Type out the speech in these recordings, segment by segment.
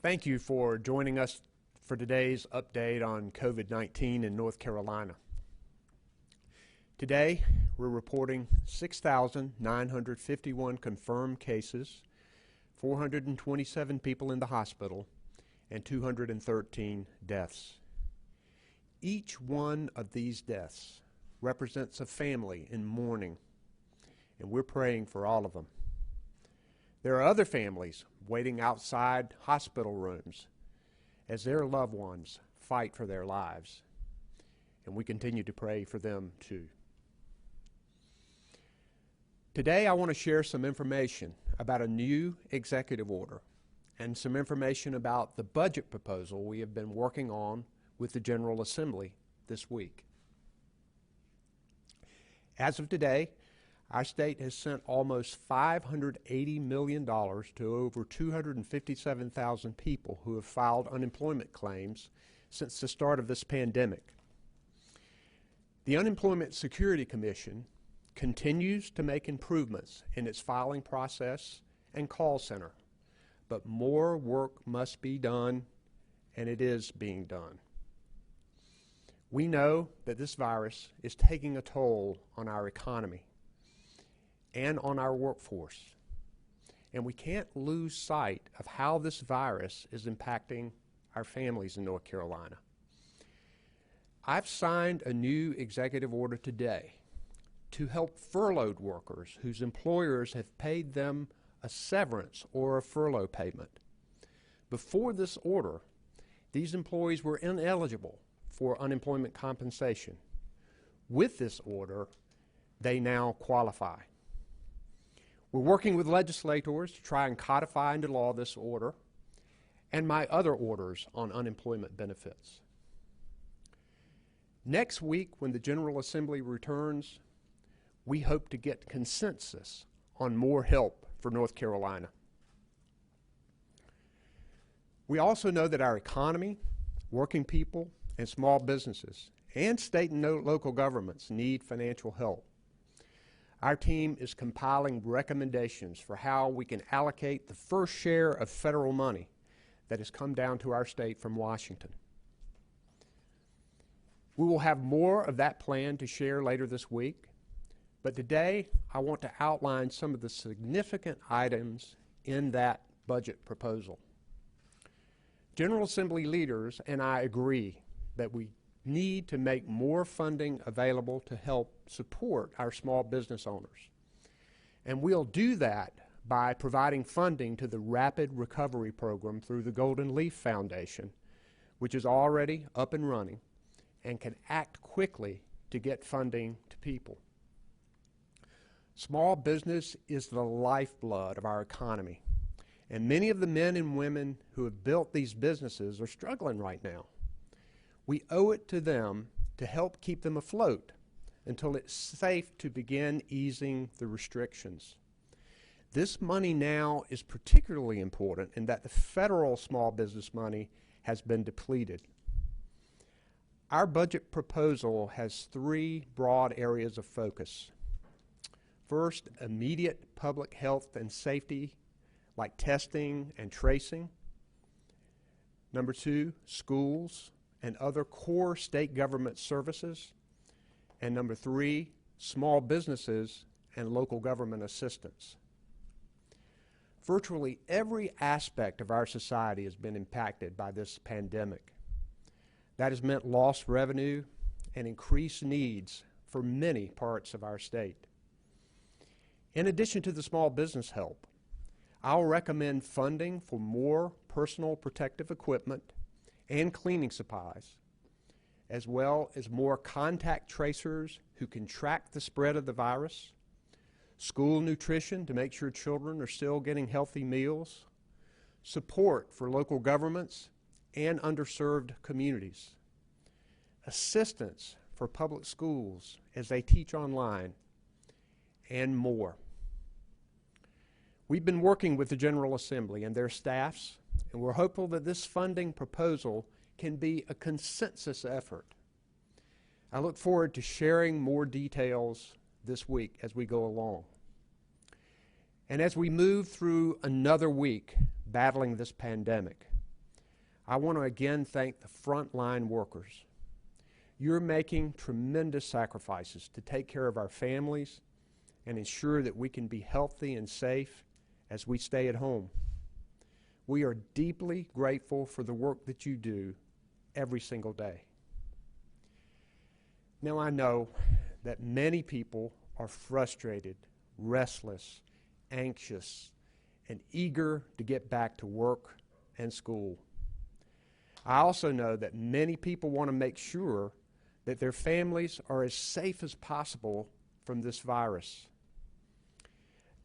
Thank you for joining us for today's update on COVID-19 in North Carolina. Today, we're reporting 6,951 confirmed cases, 427 people in the hospital, and 213 deaths. Each one of these deaths represents a family in mourning, and we're praying for all of them. There are other families waiting outside hospital rooms as their loved ones fight for their lives, and we continue to pray for them too. Today I want to share some information about a new executive order and some information about the budget proposal we have been working on with the General Assembly this week. As of today, our state has sent almost $580 million to over 257,000 people who have filed unemployment claims since the start of this pandemic. The Unemployment Security Commission continues to make improvements in its filing process and call center, but more work must be done, and it is being done. We know that this virus is taking a toll on our economy and on our workforce, and we can't lose sight of how this virus is impacting our families in North Carolina. I've signed a new executive order today to help furloughed workers whose employers have paid them a severance or a furlough payment. Before this order, these employees were ineligible for unemployment compensation. With this order, they now qualify. We're working with legislators to try and codify into law this order and my other orders on unemployment benefits. Next week, when the General Assembly returns, we hope to get consensus on more help for North Carolina. We also know that our economy, working people, and small businesses, and state and local governments need financial help. Our team is compiling recommendations for how we can allocate the first share of federal money that has come down to our state from Washington. We will have more of that plan to share later this week, but today I want to outline some of the significant items in that budget proposal. General Assembly leaders and I agree that we need to make more funding available to help support our small business owners. And we'll do that by providing funding to the Rapid Recovery Program through the Golden Leaf Foundation, which is already up and running and can act quickly to get funding to people. Small business is the lifeblood of our economy, and many of the men and women who have built these businesses are struggling right now. We owe it to them to help keep them afloat until it's safe to begin easing the restrictions. This money now is particularly important in that the federal small business money has been depleted. Our budget proposal has three broad areas of focus. First, immediate public health and safety, like testing and tracing. Number two, schools and other core state government services. And number three, small businesses and local government assistance. Virtually every aspect of our society has been impacted by this pandemic. That has meant lost revenue and increased needs for many parts of our state. In addition to the small business help, I'll recommend funding for more personal protective equipment and cleaning supplies, as well as more contact tracers who can track the spread of the virus, school nutrition to make sure children are still getting healthy meals, support for local governments and underserved communities, assistance for public schools as they teach online, and more. We've been working with the General Assembly and their staffs, and we're hopeful that this funding proposal can be a consensus effort. I look forward to sharing more details this week as we go along. And as we move through another week battling this pandemic, I want to again thank the frontline workers. You're making tremendous sacrifices to take care of our families and ensure that we can be healthy and safe as we stay at home. We are deeply grateful for the work that you do every single day. Now, I know that many people are frustrated, restless, anxious, and eager to get back to work and school. I also know that many people want to make sure that their families are as safe as possible from this virus.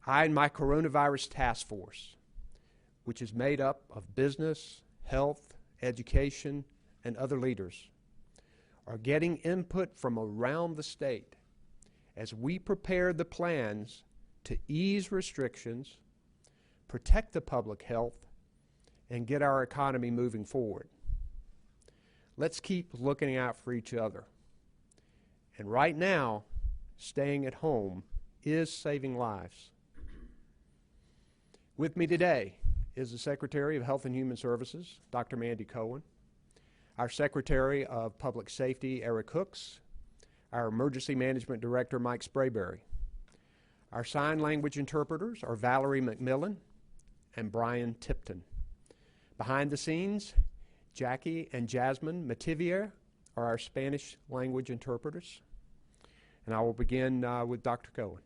I and my coronavirus task force, which is made up of business, health, education, and other leaders, are getting input from around the state as we prepare the plans to ease restrictions, protect the public health, and get our economy moving forward. Let's keep looking out for each other. And right now, staying at home is saving lives. With me today is the Secretary of Health and Human Services, Dr. Mandy Cohen, our Secretary of Public Safety, Eric Hooks, our Emergency Management Director, Mike Sprayberry. Our sign language interpreters are Valerie McMillan and Brian Tipton. Behind the scenes, Jackie and Jasmine Mativier are our Spanish language interpreters. And I will begin with Dr. Cohen.